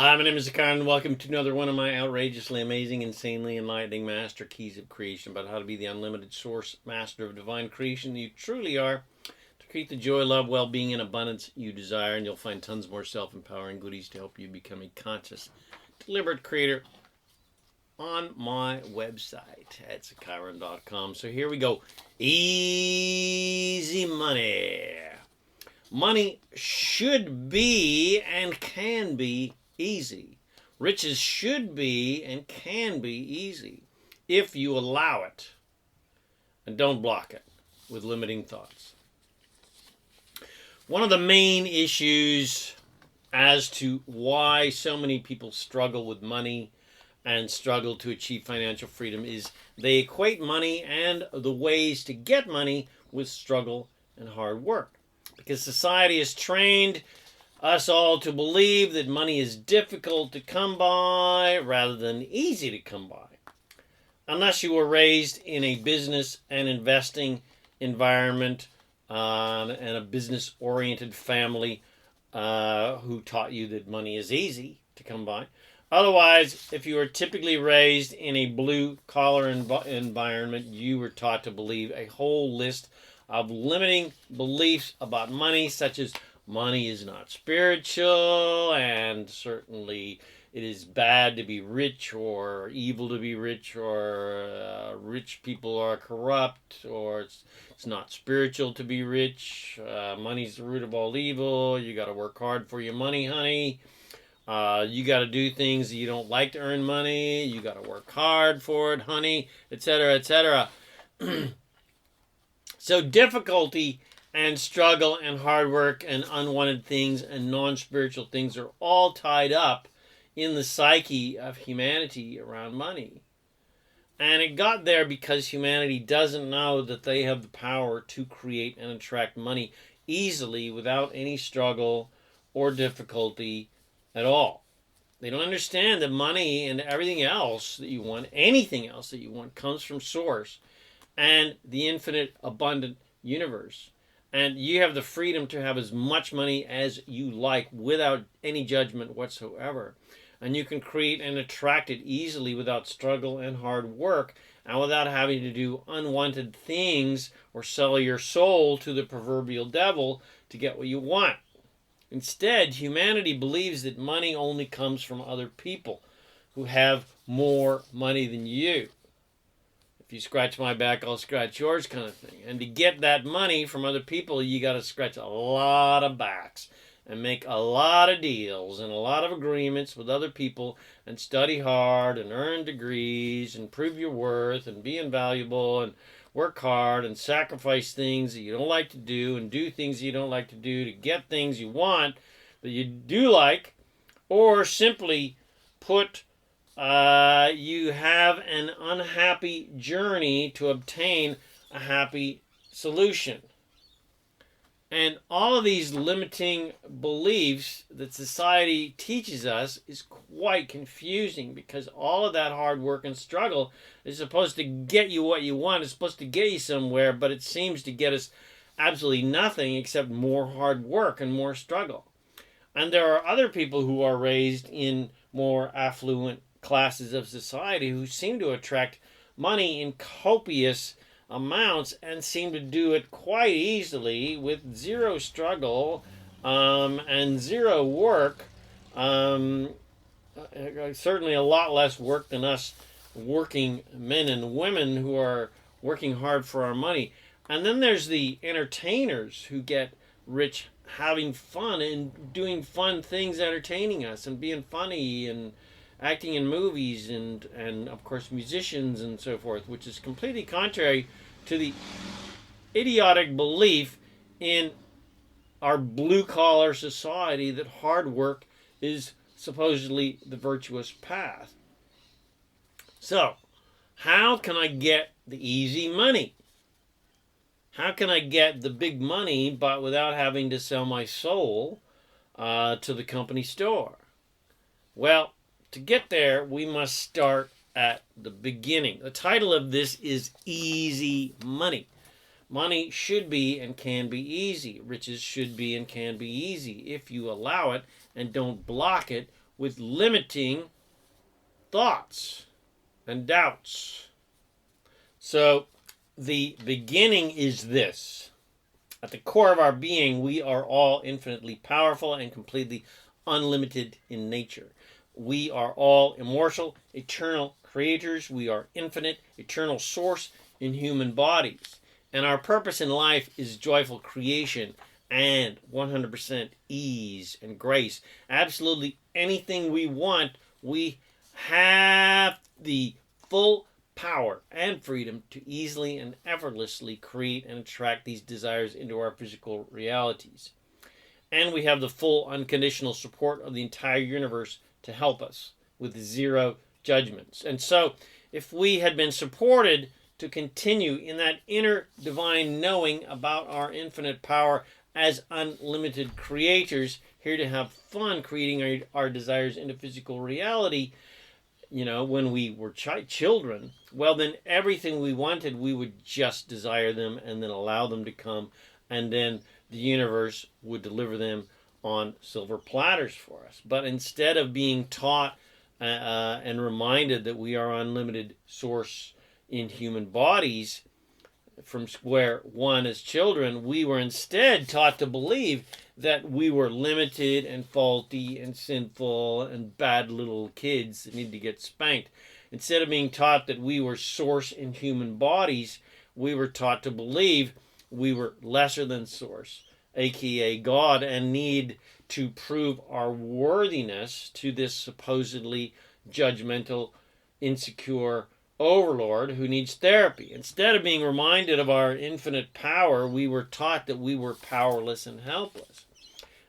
Hi, my name is ZaKaiRan, and welcome to another one of my outrageously amazing, insanely enlightening master keys of creation about how to be the unlimited source master of divine creation you truly are, to create the joy, love, well-being, and abundance you desire, and you'll find tons more self-empowering goodies to help you become a conscious, deliberate creator on my website at ZaKaiRan.com. So here we go. Easy money. Money should be and can be easy. Riches should be and can be easy if you allow it and don't block it with limiting thoughts. One of the main issues as to why so many people struggle with money and struggle to achieve financial freedom is they equate money and the ways to get money with struggle and hard work. Because society has trained us all to believe that money is difficult to come by rather than easy to come by. Unless you were raised in a business and investing environment and a business-oriented family who taught you that money is easy to come by. Otherwise, if you were typically raised in a blue-collar environment, you were taught to believe a whole list of limiting beliefs about money, such as money is not spiritual, and certainly it is bad to be rich or evil to be rich, or rich people are corrupt, or it's not spiritual to be rich. Money's the root of all evil. You got to work hard for your money, honey. You got to do things that you don't like to earn money. You got to work hard for it, honey, etc., etc. So difficulty and struggle and hard work and unwanted things and non-spiritual things are all tied up in the psyche of humanity around money. And it got there because humanity doesn't know that they have the power to create and attract money easily without any struggle or difficulty at all. They don't understand that money and everything else that you want, anything else that you want, comes from source and the infinite abundant universe. And you have the freedom to have as much money as you like without any judgment whatsoever. And you can create and attract it easily without struggle and hard work, and without having to do unwanted things or sell your soul to the proverbial devil to get what you want. Instead, humanity believes that money only comes from other people who have more money than you. If you scratch my back, I'll scratch yours kind of thing. And to get that money from other people, you got to scratch a lot of backs and make a lot of deals and a lot of agreements with other people and study hard and earn degrees and prove your worth and be invaluable and work hard and sacrifice things that you don't like to do and do things you don't like to do to get things you want that you do like, or simply put you have an unhappy journey to obtain a happy solution. And all of these limiting beliefs that society teaches us is quite confusing, because all of that hard work and struggle is supposed to get you what you want. It's supposed to get you somewhere, but it seems to get us absolutely nothing except more hard work and more struggle. And there are other people who are raised in more affluent classes of society who seem to attract money in copious amounts and seem to do it quite easily with zero struggle and zero work. Certainly a lot less work than us working men and women who are working hard for our money. And then there's the entertainers who get rich having fun and doing fun things, entertaining us and being funny and acting in movies and of course musicians and so forth, which is completely contrary to the idiotic belief in our blue-collar society that hard work is supposedly the virtuous path. So, how can I get the easy money? How can I get the big money but without having to sell my soul to the company store? Well, to get there, we must start at the beginning. The title of this is Easy Money. Money should be and can be easy. Riches should be and can be easy if you allow it and don't block it with limiting thoughts and doubts. So the beginning is this. At the core of our being, we are all infinitely powerful and completely unlimited in nature. We are all immortal, eternal creators. We are infinite, eternal source in human bodies. And our purpose in life is joyful creation and 100% ease and grace. Absolutely anything we want, we have the full power and freedom to easily and effortlessly create and attract these desires into our physical realities. And we have the full unconditional support of the entire universe to help us with zero judgments. And so, if we had been supported to continue in that inner divine knowing about our infinite power as unlimited creators, here to have fun creating our desires into physical reality, when we were children, well, then everything we wanted, we would just desire them and then allow them to come, and then the universe would deliver them on silver platters for us. But instead of being taught and reminded that we are unlimited source in human bodies from square one as children, we were instead taught to believe that we were limited and faulty and sinful and bad little kids that need to get spanked. Instead of being taught that we were source in human bodies, we were taught to believe we were lesser than source, aka God, and need to prove our worthiness to this supposedly judgmental, insecure overlord who needs therapy. Instead of being reminded of our infinite power, we were taught that we were powerless and helpless.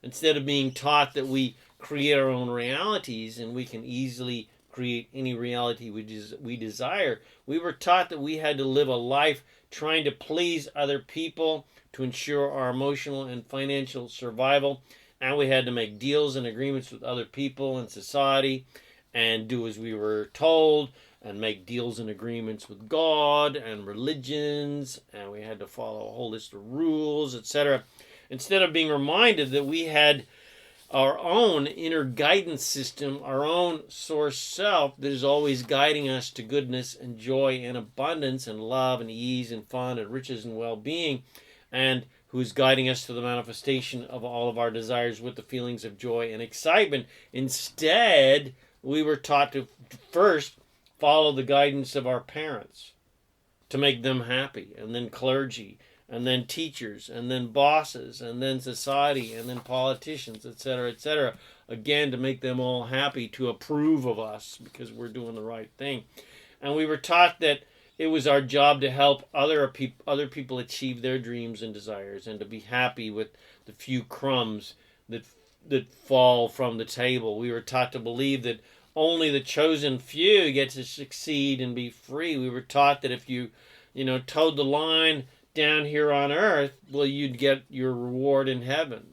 Instead of being taught that we create our own realities and we can easily create any reality we desire, we were taught that we had to live a life trying to please other people to ensure our emotional and financial survival, and we had to make deals and agreements with other people and society and do as we were told, and make deals and agreements with God and religions, and we had to follow a whole list of rules, etc. Instead of being reminded that we had our own inner guidance system, our own source self that is always guiding us to goodness and joy and abundance and love and ease and fun and riches and well-being, and who is guiding us to the manifestation of all of our desires with the feelings of joy and excitement. Instead, we were taught to first follow the guidance of our parents to make them happy, and then clergy, and then teachers, and then bosses, and then society, and then politicians, etc., etc. Again, to make them all happy, to approve of us because we're doing the right thing. And we were taught that it was our job to help other people achieve their dreams and desires, and to be happy with the few crumbs that fall from the table. We were taught to believe that only the chosen few get to succeed and be free. We were taught that if you towed the line down here on earth, well, you'd get your reward in heaven.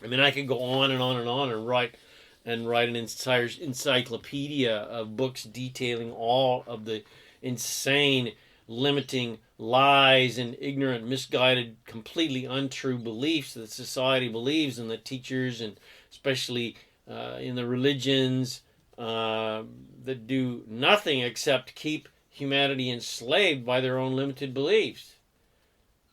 I mean, I could go on and on and on and write an entire encyclopedia of books detailing all of the insane, limiting lies and ignorant, misguided, completely untrue beliefs that society believes, and that teachers, and especially in the religions that do nothing except keep humanity enslaved by their own limited beliefs.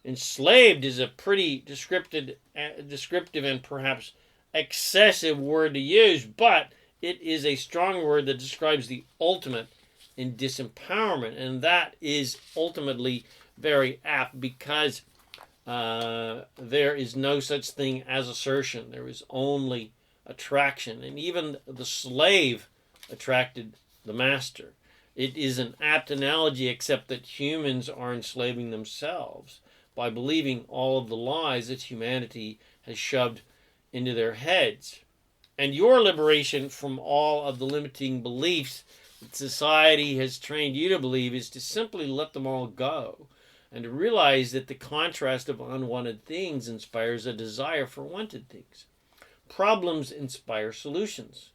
Enslaved is a pretty descriptive and perhaps excessive word to use, but it is a strong word that describes the ultimate in disempowerment, and that is ultimately very apt because there is no such thing as assertion. There is only attraction, and even the slave attracted the master. It is an apt analogy, except that humans are enslaving themselves by believing all of the lies that humanity has shoved into their heads. And your liberation from all of the limiting beliefs that society has trained you to believe is to simply let them all go, and to realize that the contrast of unwanted things inspires a desire for wanted things. Problems inspire solutions.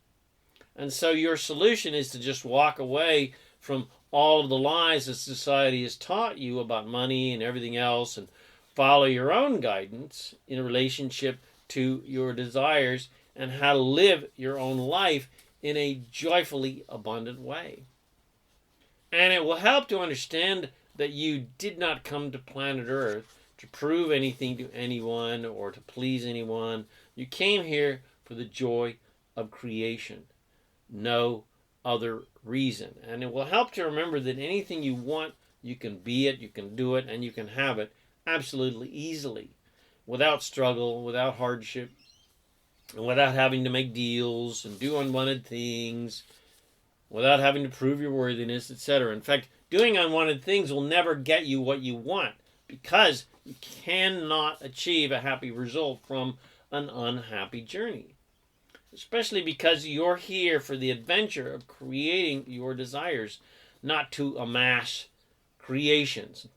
And so your solution is to just walk away from all of the lies that society has taught you about money and everything else, and follow your own guidance in relationship to your desires, and how to live your own life in a joyfully abundant way. And it will help to understand that you did not come to planet Earth to prove anything to anyone or to please anyone. You came here for the joy of creation. No other reason. And it will help to remember that anything you want, you can be it, you can do it, and you can have it absolutely easily, without struggle, without hardship, and without having to make deals and do unwanted things, without having to prove your worthiness, etc. In fact, doing unwanted things will never get you what you want, because you cannot achieve a happy result from an unhappy journey. Especially because you're here for the adventure of creating your desires, not to amass creations.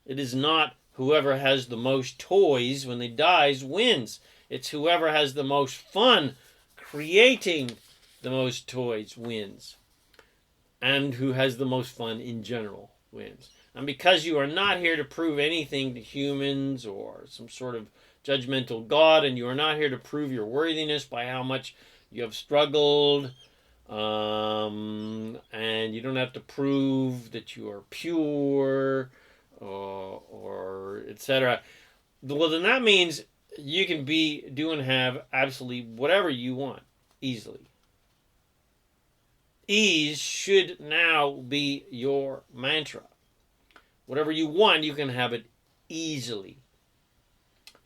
It is not whoever has the most toys when they dies wins. It's whoever has the most fun creating the most toys wins. And who has the most fun in general wins. And because you are not here to prove anything to humans or some sort of judgmental God, and you are not here to prove your worthiness by how much you have struggled, and you don't have to prove that you are pure, or etc. Well, then that means you can be, do, and have absolutely whatever you want easily. Ease should now be your mantra. Whatever you want, you can have it easily.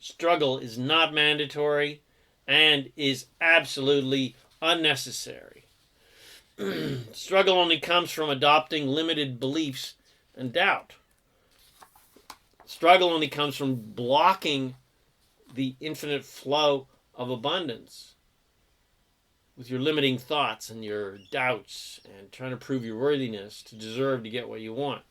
Struggle is not mandatory and is absolutely unnecessary. Struggle only comes from adopting limited beliefs and doubt. Struggle only comes from blocking the infinite flow of abundance with your limiting thoughts and your doubts and trying to prove your worthiness to deserve to get what you want.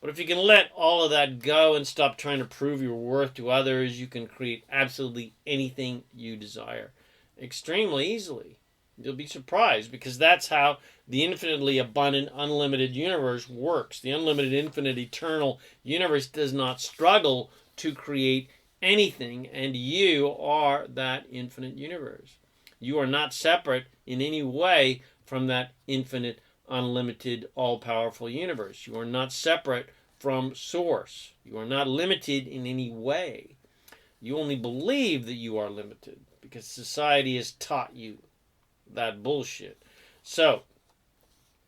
But if you can let all of that go and stop trying to prove your worth to others, you can create absolutely anything you desire extremely easily. You'll be surprised, because that's how the infinitely abundant, unlimited universe works. The unlimited, infinite, eternal universe does not struggle to create anything, and you are that infinite universe. You are not separate in any way from that infinite, unlimited, all-powerful universe. You are not separate from Source. You are not limited in any way. You only believe that you are limited because society has taught you that bullshit. So,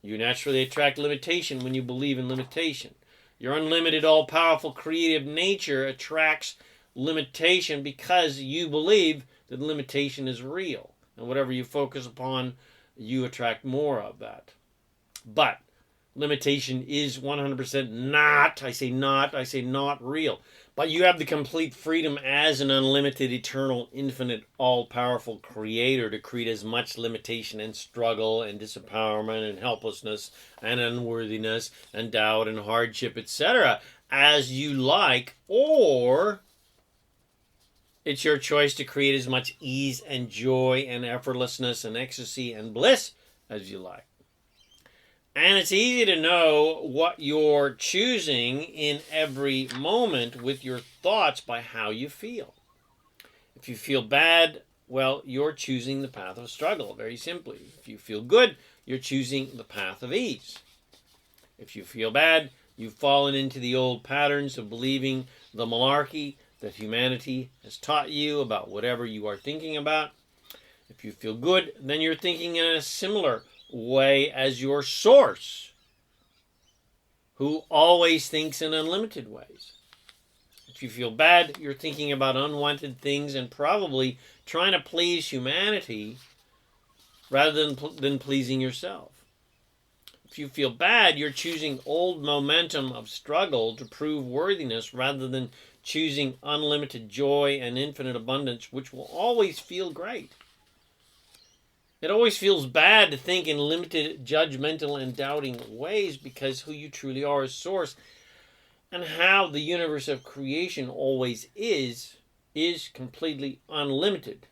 you naturally attract limitation when you believe in limitation. Your unlimited, all-powerful, creative nature attracts limitation because you believe that limitation is real. And whatever you focus upon, you attract more of that. But limitation is 100% not real. But you have the complete freedom as an unlimited, eternal, infinite, all-powerful creator to create as much limitation and struggle and disempowerment and helplessness and unworthiness and doubt and hardship, etc. as you like, or it's your choice to create as much ease and joy and effortlessness and ecstasy and bliss as you like. And it's easy to know what you're choosing in every moment with your thoughts by how you feel. If you feel bad, well, you're choosing the path of struggle, very simply. If you feel good, you're choosing the path of ease. If you feel bad, you've fallen into the old patterns of believing the malarkey that humanity has taught you about whatever you are thinking about. If you feel good, then you're thinking in a similar way as your Source, who always thinks in unlimited ways. If you feel bad, you're thinking about unwanted things and probably trying to please humanity rather than pleasing yourself. If you feel bad, you're choosing old momentum of struggle to prove worthiness rather than choosing unlimited joy and infinite abundance, which will always feel great. It always feels bad to think in limited, judgmental, and doubting ways, because who you truly are is Source, and how the universe of creation always is completely unlimited,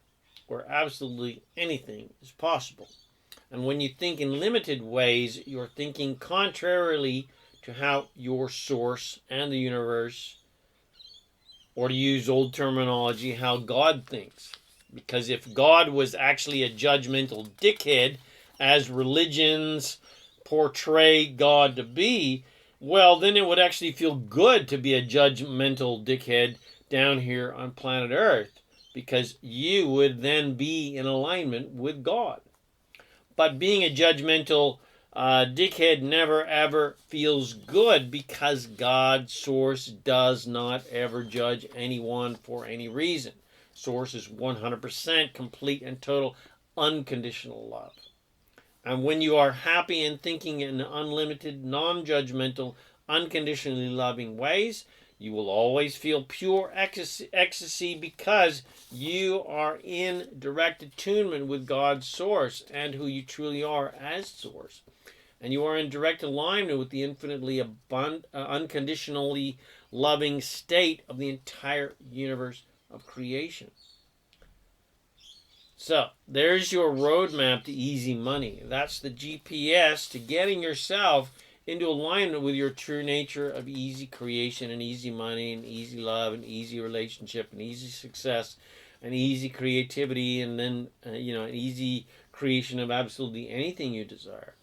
where absolutely anything is possible. And when you think in limited ways, you're thinking contrarily to how your Source and the universe, or to use old terminology, how God thinks. Because if God was actually a judgmental dickhead, as religions portray God to be, well, then it would actually feel good to be a judgmental dickhead down here on planet Earth, because you would then be in alignment with God. But being a judgmental dickhead never ever feels good, because God's source does not ever judge anyone for any reason. Source is 100% complete and total unconditional love. And when you are happy and thinking in unlimited, non-judgmental, unconditionally loving ways, you will always feel pure ecstasy, because you are in direct attunement with God's source and who you truly are as source. And you are in direct alignment with the infinitely unconditionally loving state of the entire universe of creation. So, there's your roadmap to easy money. That's the GPS to getting yourself into alignment with your true nature of easy creation and easy money and easy love and easy relationship and easy success and easy creativity, and then, an easy creation of absolutely anything you desire.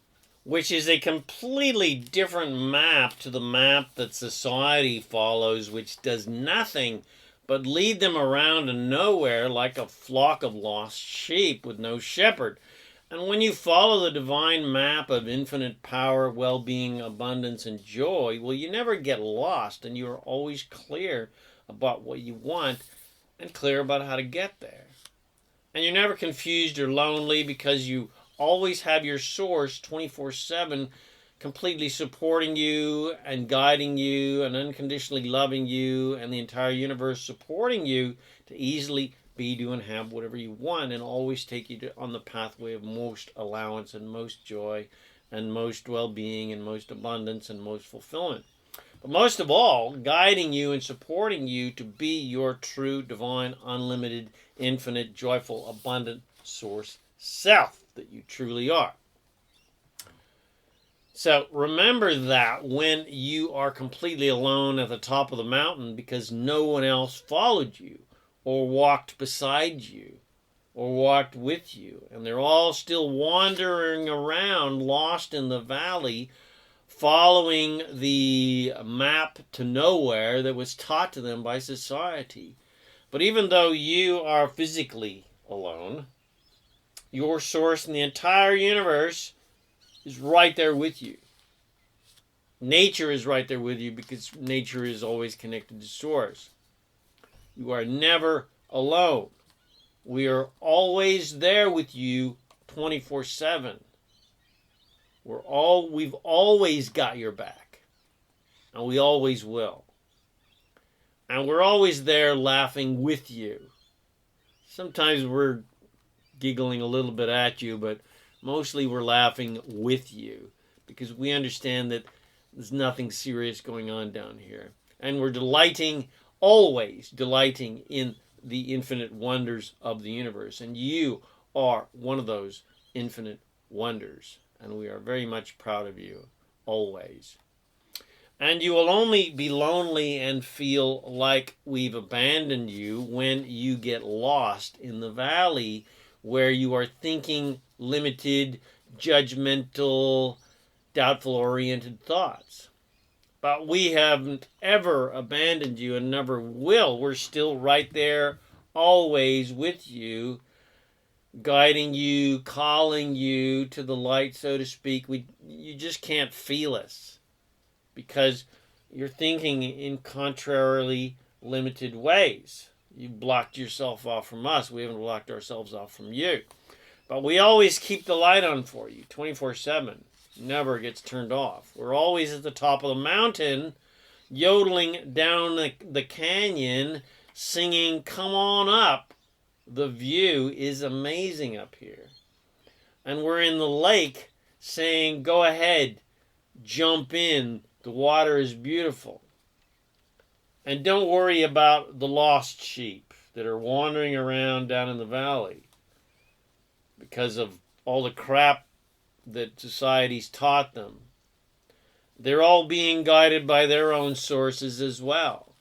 Which is a completely different map to the map that society follows, which does nothing but lead them around to nowhere like a flock of lost sheep with no shepherd. And when you follow the divine map of infinite power, well-being, abundance, and joy, well, you never get lost, and you are always clear about what you want and clear about how to get there. And you're never confused or lonely, because you always have your source 24/7 completely supporting you and guiding you and unconditionally loving you, and the entire universe supporting you to easily be, do, and have whatever you want, and always take you on the pathway of most allowance and most joy and most well-being and most abundance and most fulfillment. But most of all, guiding you and supporting you to be your true, divine, unlimited, infinite, joyful, abundant source self that you truly are. So remember that when you are completely alone at the top of the mountain, because no one else followed you or walked beside you or walked with you, and they're all still wandering around lost in the valley, following the map to nowhere that was taught to them by society. But even though you are physically alone, your source in the entire universe is right there with you. Nature is right there with you, because nature is always connected to source. You are never alone. We are always there with you 24/7. We've always got your back, and we always will. And we're always there laughing with you. Sometimes we're giggling a little bit at you, but mostly we're laughing with you, because we understand that there's nothing serious going on down here. And we're always delighting in the infinite wonders of the universe. And you are one of those infinite wonders. And we are very much proud of you, always. And you will only be lonely and feel like we've abandoned you when you get lost in the valley, where you are thinking limited, judgmental, doubtful-oriented thoughts. But we haven't ever abandoned you and never will. We're still right there, always with you, guiding you, calling you to the light, so to speak. You just can't feel us, because you're thinking in contrarily limited ways. You blocked yourself off from us. We haven't blocked ourselves off from you. But we always keep the light on for you 24/7. Never gets turned off. We're always at the top of the mountain, yodeling down the canyon, singing, "Come on up. The view is amazing up here." And we're in the lake saying, "Go ahead, jump in. The water is beautiful." And don't worry about the lost sheep that are wandering around down in the valley because of all the crap that society's taught them. They're all being guided by their own sources as well.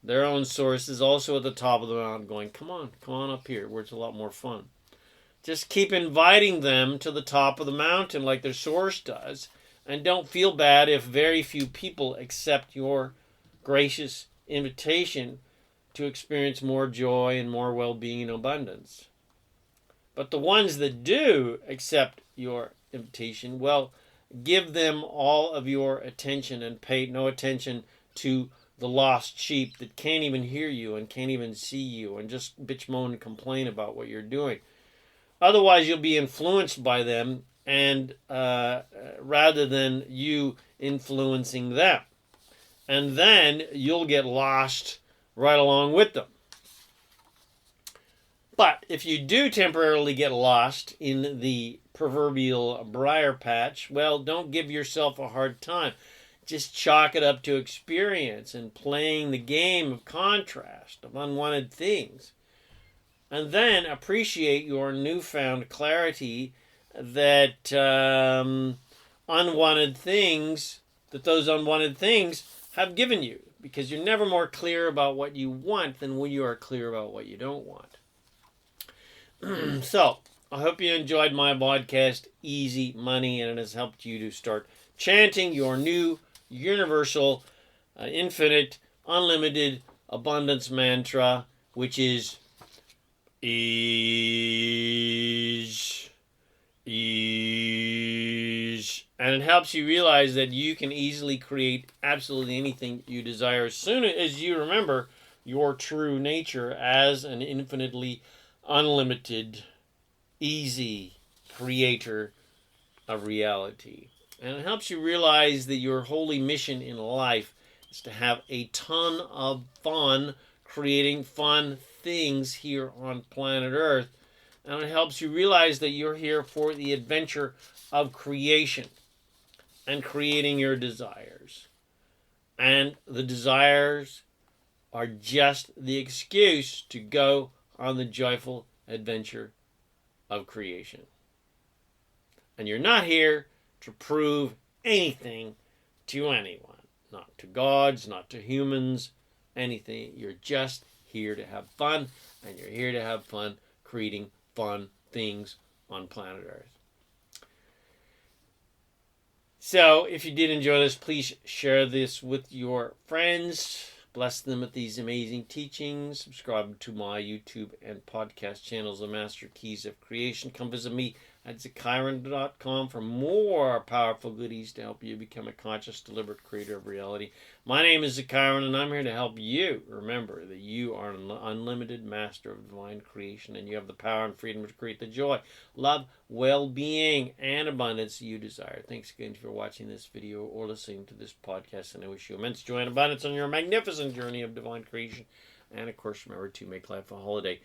their own source is also at the top of the mountain going, come on up here where it's a lot more fun. Just keep inviting them to the top of the mountain like their source does, and don't feel bad if very few people accept your gracious invitation to experience more joy and more well-being and abundance. But the ones that do accept your invitation, well, give them all of your attention and pay no attention to the lost sheep that can't even hear you and can't even see you and just bitch, moan, and complain about what you're doing. Otherwise, you'll be influenced by them, and rather than you influencing them. And then you'll get lost right along with them. But if you do temporarily get lost in the proverbial briar patch, well, don't give yourself a hard time. Just chalk it up to experience and playing the game of contrast, of unwanted things. And then appreciate your newfound clarity that those unwanted things have given you. Because you're never more clear about what you want than when you are clear about what you don't want. So, I hope you enjoyed my podcast, Easy Money, and it has helped you to start chanting your new universal, infinite, unlimited abundance mantra, which is ease. And it helps you realize that you can easily create absolutely anything you desire as soon as you remember your true nature as an infinitely unlimited, easy creator of reality. And it helps you realize that your holy mission in life is to have a ton of fun creating fun things here on planet Earth. And it helps you realize that you're here for the adventure of creation and creating your desires. And the desires are just the excuse to go on the joyful adventure of creation. And you're not here to prove anything to anyone. Not to gods, not to humans, anything. You're just here to have fun, and you're here to have fun creating fun things on planet Earth. So, if you did enjoy this, please share this with your friends. Bless them with these amazing teachings. Subscribe to my YouTube and podcast channels, The Master Keys of Creation. Come visit me at ZaKaiRan.com for more powerful goodies to help you become a conscious, deliberate creator of reality. My name is ZaKaiRan, and I'm here to help you remember that you are an unlimited master of divine creation, and you have the power and freedom to create the joy, love, well-being, and abundance you desire. Thanks again for watching this video or listening to this podcast, and I wish you immense joy and abundance on your magnificent journey of divine creation. And, of course, remember to make life a holiday.